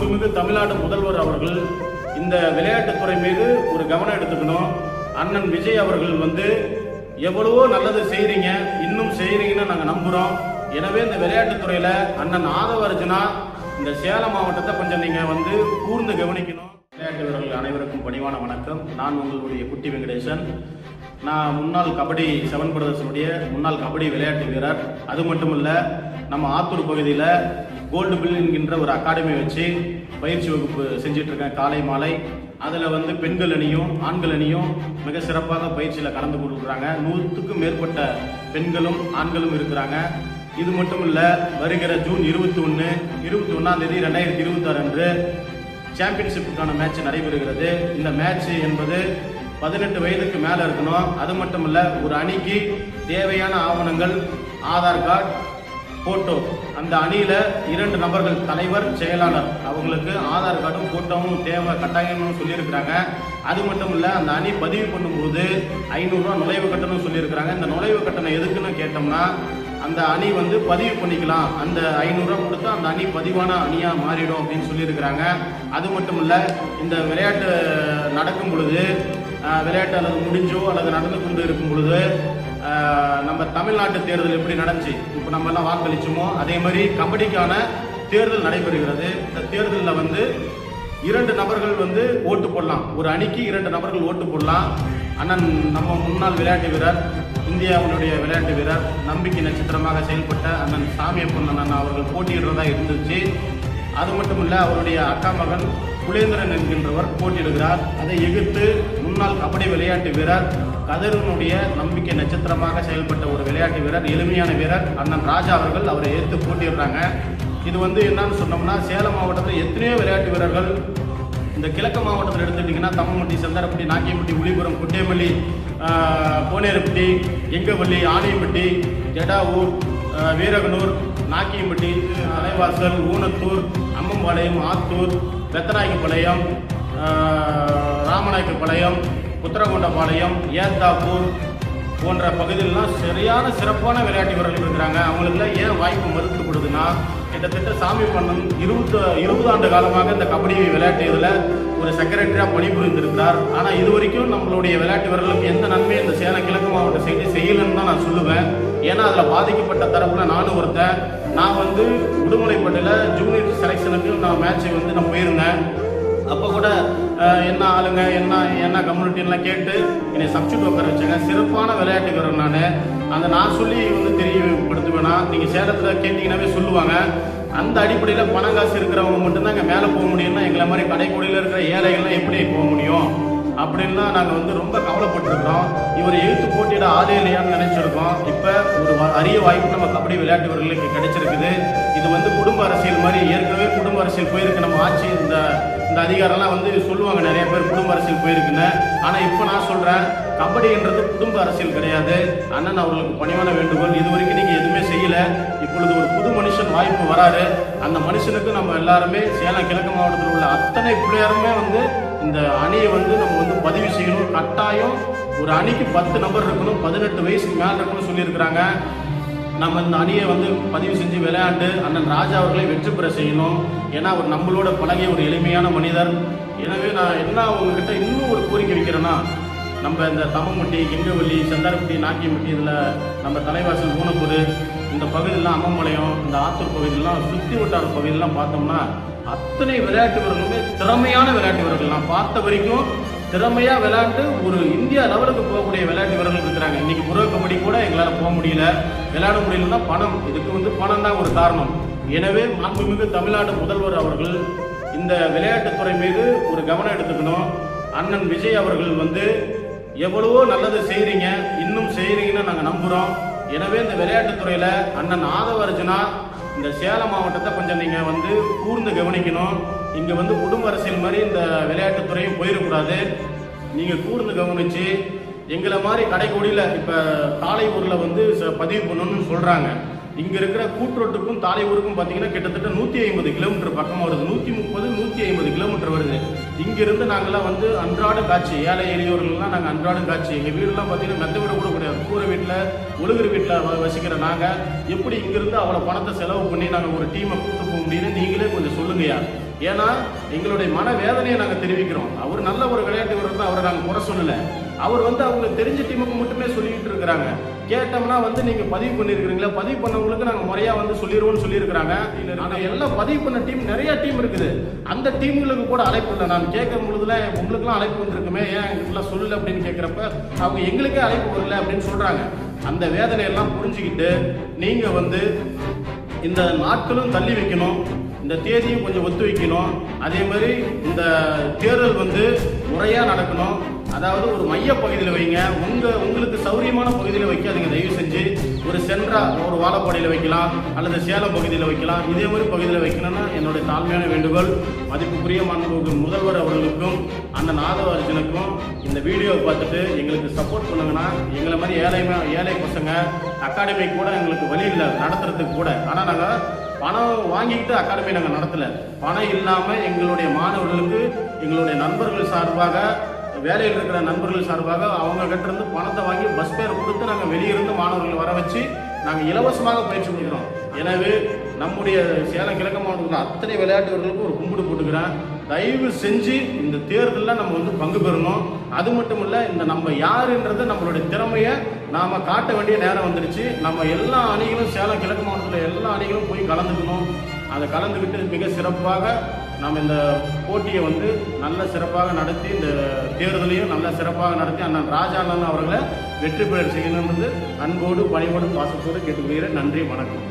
மாண்புமிகு தமிழ்நாடு முதல்வர் அவர்கள் இந்த விளையாட்டுத்துறை மீது ஒரு கவனம் எடுத்துக்கணும். அண்ணன் விஜய் அவர்கள் எவ்வளவோ நல்லது செய்றீங்க, இன்னும் செய்றீங்கன்னு நாங்கள் நம்புறோம். எனவே இந்த விளையாட்டுத்துறையில அண்ணன் ஆதவ அர்ஜுனா இந்த சேலம் மாவட்டத்தை கொஞ்சம் நீங்க கூர்ந்து கவனிக்கணும். விளையாட்டு வீரர்கள் அனைவருக்கும் பணிவான வணக்கம். நான் உங்களுடைய குட்டி வெங்கடேசன். நான் முன்னாள் கபடி 7 பிரதர்ஸனுடைய முன்னாள் கபடி விளையாட்டு வீரர். அது மட்டும் இல்ல, நம்ம ஆத்தூர் பகுதியில் கோல்டு பில் என்கின்ற ஒரு அகாடமி வச்சு பயிற்சி வகுப்பு செஞ்சுட்டு இருக்கேன், காலை மாலை. அதில் பெண்கள் அணியும் ஆண்கள் அணியும் மிக சிறப்பாக பயிற்சியில் கலந்து கொடுக்குறாங்க. 100க்கும் மேற்பட்ட பெண்களும் ஆண்களும் இருக்கிறாங்க. இது மட்டும் இல்லை, வருகிற ஜூன் 21ஆம் தேதி 2026 அன்று சாம்பியன்ஷிப்புக்கான மேட்ச் நடைபெறுகிறது. இந்த மேட்ச் என்பது 18 வயதுக்கு மேலே இருக்கணும். அது மட்டும் இல்லை, ஒரு அணிக்கு தேவையான ஆவணங்கள் ஆதார் கார்டு, போட்டோ. அந்த அணியில் 2 நபர்கள், தலைவர், செயலாளர், அவங்களுக்கு ஆதார் கார்டும் போட்டோவும் தேவை கட்டாயம்னு சொல்லியிருக்கிறாங்க. அது மட்டும் இல்லை, அந்த அணி பதிவு பண்ணும்போது 500 ரூபா நுழைவு கட்டணம் சொல்லியிருக்கிறாங்க. இந்த நுழைவு கட்டணம் எதுக்குன்னு கேட்டோம்னா, அந்த அணி பதிவு பண்ணிக்கலாம். அந்த 500 ரூபா கொடுத்தா அந்த அணி பதிவான அணியாக மாறிடும் அப்படின்னு சொல்லியிருக்கிறாங்க. அது மட்டும் இல்லை, இந்த விளையாட்டு நடக்கும் பொழுது, விளையாட்டு அல்லது முடிஞ்சோ அல்லது நடந்து கொண்டு இருக்கும் பொழுது, நம்ம தமிழ்நாட்டு தேர்தல் எப்படி நடந்துச்சு, இப்போ நம்ம எல்லாம் வாக்களிச்சோமோ அதே மாதிரி கபடிக்கான தேர்தல் நடைபெறுகிறது. இந்த தேர்தலில் 2 நபர்கள் ஓட்டு போடலாம். ஒரு அணிக்கு 2 நபர்கள் ஓட்டு போடலாம். அண்ணன் நம்ம முன்னாள் விளையாட்டு வீரர், இந்தியாவுடைய விளையாட்டு வீரர், நம்பிக்கை நட்சத்திரமாக செயல்பட்ட அண்ணன் சாமியப்பன் அண்ணன் அவர்கள் போட்டியிடுறதா இருந்துச்சு. அது மட்டும் இல்லை, அவருடைய அக்கா மகன் குலேந்திரன் என்கின்றவர் போட்டியிடுகிறார். அதை எதிர்த்து முன்னாள் கபடி விளையாட்டு வீரர், கதருனுடைய நம்பிக்கை நட்சத்திரமாக செயல்பட்ட ஒரு விளையாட்டு வீரர், எளிமையான வீரர் அண்ணன் ராஜா அவர்கள் அவரை எதிர்த்து போட்டியிடுறாங்க. இது என்னன்னு சொன்னோம்னா, சேலம் மாவட்டத்தில் எத்தனையோ விளையாட்டு வீரர்கள், இந்த கிழக்கு மாவட்டத்தில் எடுத்துக்கிட்டிங்கன்னா தம்மம்பட்டி, செந்தாரப்பட்டி, நாக்கியம்பட்டி, உளிபுரம், குட்டேமல்லி, கோனேரப்பட்டி, எங்கவள்ளி, ஆணையம்பட்டி, ஜடாவூர், வீரகனூர், நாக்கியம்பட்டி, தலைவாசல், ஊனத்தூர், அம்மம்பாளையம், ஆத்தூர், பெத்தநாயக்கப்பாளையம், ராமநாயக்கப்பாளையம், உத்தரகொண்டபாளையம், ஏத்தாப்பூர் போன்ற பகுதியிலலாம் சிறப்பான விளையாட்டு வீரர்கள் இருக்கிறாங்க. அவங்களுக்குலாம் ஏன் வாய்ப்பு மறுக்கப்படுதுன்னா, கிட்டத்தட்ட சாமி பண்ணன் 20 ஆண்டு காலமாக இந்த கபடி விளையாட்டு இதில் ஒரு செக்ரட்டரியாக பணிபுரிந்திருக்கிறார். ஆனால் இது வரைக்கும் நம்மளுடைய விளையாட்டு வீரர்களுக்கு எந்த நன்மையும் இந்த சேலம் கிழக்கு மாவட்ட சைடு செய்யலைன்னு தான் நான் சொல்லுவேன். ஏன்னா அதில் பாதிக்கப்பட்ட தரப்பில் நானும் ஒருத்தன். நான் உடுமலைப்பட்டியில் ஜூனியர் செலெக்ஷனுக்கு நான் மேட்சை நான் போயிருந்தேன். அப்போ கூட என்ன ஆளுங்க, என்ன கம்யூனிட்டின்லாம் கேட்டு என்னை சப்ஸ்டியூட் உட்கார வச்சாங்க. சிறப்பான விளையாட்டு வீரர் நான். நான் சொல்லி தெரியப்படுத்துவேன்னா, நீங்கள் சேலத்தில் கேட்டிங்கன்னாவே சொல்லுவாங்க. அந்த அடிப்படையில் பணம் காசு இருக்கிறவங்க மட்டும்தான் இங்கே மேலே போக முடியும்னா, எங்களை மாதிரி கடைக்கோடியில் இருக்கிற ஏழைகள்லாம் எப்படி போக முடியும் அப்படின்னு தான் நாங்கள் ரொம்ப கவலைப்பட்டிருக்கிறோம். இவர் எழுத்து போட்டியிட ஆளே இல்லையான்னு நினைச்சிருக்கோம். இப்போ ஒரு அரிய வாய்ப்பு நம்ம கபடி விளையாட்டு வீரர்களுக்கு கிடைச்சிருக்குது. இது குடும்ப அரசியல் மாதிரி, ஏற்கனவே குடும்ப அரசியல் போயிருக்கு நம்ம ஆட்சி. இந்த அதிகாரம்லாம் சொல்லுவாங்க நிறைய பேர் குடும்ப அரசியல் போயிருக்குன்னு. ஆனால் இப்போ நான் சொல்கிறேன், கபடின்றது குடும்ப அரசியல் கிடையாது. அண்ணன் அவர்களுக்கு பணிவான வேண்டுகோள், இது வரைக்கும் நீங்கள் எதுவுமே செய்யலை. இப்பொழுது ஒரு புது மனுஷன் வாய்ப்பு வராரு. அந்த மனுஷனுக்கு நம்ம எல்லாருமே சேலம் கிழக்கு மாவட்டத்தில் உள்ள அத்தனை பிள்ளையாருமே இந்த அணியை நம்ம பதிவு செய்யணும். கட்டாயம் ஒரு அணிக்கு 10 நபர் இருக்கணும், 18 வயசுக்கு மேலே இருக்கணும்னு சொல்லியிருக்கிறாங்க. நம்ம இந்த அணியை பதிவு செஞ்சு விளையாண்டு அண்ணன் ராஜா அவர்களை வெற்றி பெற செய்யணும். ஏன்னா அவர் நம்மளோட பழகிய ஒரு எளிமையான மனிதர். எனவே நான் என்ன உங்ககிட்ட இன்னும் ஒரு கோரிக்கை வைக்கிறேன்னா, நம்ம இந்த தம்மம்பட்டி, எங்கவள்ளி, செந்தாரப்பட்டி, நாக்கியம்பட்டி, இதில் நம்ம தலைவாசல், ஊனத்தூர், இந்த பகுதியெல்லாம் அம்மம்பாளையம், இந்த ஆத்தூர் பகுதியெல்லாம் சுற்றி வட்டார பகுதியெல்லாம் பார்த்தோம்னா அத்தனை விளையாட்டு வீரர்களுமே திறமையான விளையாட்டு வீரர்கள். நான் பார்த்த வரைக்கும் திறமையாக விளையாண்டு ஒரு இந்தியா லெவலுக்கு போகக்கூடிய விளையாட்டு வீரர்கள் இருக்கிறாங்க. இன்னைக்கு புரோ கபடி கூட எங்களால் போக முடியல, விளையாட முடியலன்னா பணம். இதுக்கு பணம் தான் ஒரு காரணம். எனவே மாண்புமிகு தமிழ்நாடு முதல்வர் அவர்கள் இந்த விளையாட்டுத்துறை மீது ஒரு கவனம் எடுத்துக்கணும். அண்ணன் விஜய் அவர்கள் எவ்வளவோ நல்லது செய்றீங்க, இன்னும் செய்றீங்கன்னு நாங்கள் நம்புகிறோம். எனவே இந்த விளையாட்டுத்துறையில் அண்ணன் ஆதவ அர்ஜுனா இந்த சேலம் மாவட்டத்தை கொஞ்சம் நீங்கள் கூர்ந்து கவனிக்கணும். இங்கே குடும்ப அரசியல் மாதிரி இந்த விளையாட்டுத்துறையும் போயிடக்கூடாது. நீங்கள் கூர்ந்து கவனித்து எங்களை மாதிரி கடைக்கோடியில் இப்போ தாளையூரில் பதிவு பண்ணணும்னு சொல்கிறாங்க. இங்கே இருக்கிற கூட்டுரோட்டுக்கும் தாளையூருக்கும் பார்த்தீங்கன்னா கிட்டத்தட்ட 150 கிலோமீட்டர் பக்கமாக வருது. 130, 150 கிலோமீட்டர் வருது. இங்கிருந்து நாங்கள்லாம் அன்றாட காட்சி, ஏழை எளியோர்கள்லாம் நாங்கள் அன்றாட காட்சி. எங்கள் வீடுலாம் பார்த்தீங்கன்னா மெத்த வீடு கூட கிடையாது. கூரை வீட்டில், ஒழுகுற வீட்டில் வசிக்கிற நாங்கள் எப்படி இங்கிருந்து அவ்வளோ பணத்தை செலவு பண்ணி நாங்கள் ஒரு டீமை கூப்பிட்டு போக முடியும்னு நீங்களே கொஞ்சம் சொல்லுங்கய்யா. ஏன்னா எங்களுடைய மன வேதனையை நாங்கள் தெரிவிக்கிறோம். அவர் நல்ல ஒரு விளையாட்டு வீரர் தான், அவரை நாங்கள் குறை சொல்லலை. அவர் அவங்க தெரிஞ்ச டீமுக்கு மட்டுமே சொல்லிக்கிட்டு இருக்கிறாங்க. கேட்டோம்னா நீங்கள் பதிவு பண்ணியிருக்கிறீங்களா, பதிவு பண்ணவங்களுக்கு நாங்கள் முறையாக சொல்லிடுவோம்னு சொல்லியிருக்கிறாங்க. ஆனால் எல்லாம் பதிவு பண்ண டீம் நிறைய டீம் இருக்குது, அந்த டீமுங்களுக்கு கூட அழைப்பு இல்லை. நான் கேட்கும் பொழுதுல உங்களுக்குலாம் அழைப்பு வந்திருக்குமே, ஏன் எங்களுக்குலாம் சொல்லலை அப்படின்னு கேட்குறப்ப அவங்க எங்களுக்கே அழைப்பு வரல அப்படின்னு சொல்கிறாங்க. அந்த வேதனையெல்லாம் புரிஞ்சுக்கிட்டு நீங்கள் இந்த நாட்களும் தள்ளி வைக்கணும், இந்த தேதியும் கொஞ்சம் ஒத்து வைக்கணும். அதே மாதிரி இந்த தேர்தல் முறையாக நடக்கணும். அதாவது ஒரு மைய பகுதியில் வைங்க, உங்களுக்கு சௌரியமான பகுதியில் வைக்காதீங்க. தயவு செஞ்சு ஒரு சென்ட்ரா ஒரு வாழப்பாடியில் வைக்கலாம், அல்லது சேலம் பகுதியில் வைக்கலாம். இதே மாதிரி பகுதியில் வைக்கணும்னா என்னுடைய தாழ்மையான வேண்டுகோள். மதிப்புக்குரிய மாண்புமிகு முதல்வர் அவர்களுக்கும் அண்ணன் ஆதவர்ஜனுக்கும் இந்த வீடியோவை பார்த்துட்டு எங்களுக்கு சப்போர்ட் பண்ணுங்கன்னா, எங்களை மாதிரி ஏழை பசங்க அகாடமி கூட எங்களுக்கு வழி இல்லை நடத்துறதுக்கு கூட. ஆனால் நாங்கள் பணம் வாங்கிக்கிட்டு அகாடமி நாங்கள் நடத்தலை. பணம் இல்லாமல் எங்களுடைய மாணவர்களுக்கு எங்களுடைய நண்பர்கள் சார்பாக, வேலையில் இருக்கிற நண்பர்கள் சார்பாக அவங்க கிட்டேருந்து பணத்தை வாங்கி பஸ் பேர் கொடுத்து நாங்கள் வெளியிருந்து மாணவர்களை வர வச்சு நாங்கள் இலவசமாக பயிற்சி கொடுக்குறோம். எனவே நம்முடைய சேலம் கிழக்கு மாவட்டத்தில் அத்தனை விளையாட்டு வீரர்களுக்கும் ஒரு கும்பிடு போட்டுக்கிறேன். தயவு செஞ்சு இந்த தேர்தலில் நம்ம பங்கு பெறணும். அது மட்டும் இல்லை, நம்ம யாருன்றது நம்மளுடைய திறமையை நாம் காட்ட வேண்டிய நேரம் வந்துடுச்சு. நம்ம எல்லா அணிகளும் சேலம் கிழக்கு மாவட்டத்தில் எல்லா அணிகளும் போய் கலந்துக்கணும். அதை கலந்துக்கிட்டு மிக சிறப்பாக நாம் இந்த போட்டியை நல்ல சிறப்பாக நடத்தி, இந்த தேர்தலையும் நல்ல சிறப்பாக நடத்தி அண்ணன் ராஜா அண்ணன் அவர்களை வெற்றி பெற செய்யணும்னு அன்போடு பணிவோடு பாசத்தோடு கேட்டுக்கொள்கிறேன். நன்றி, வணக்கம்.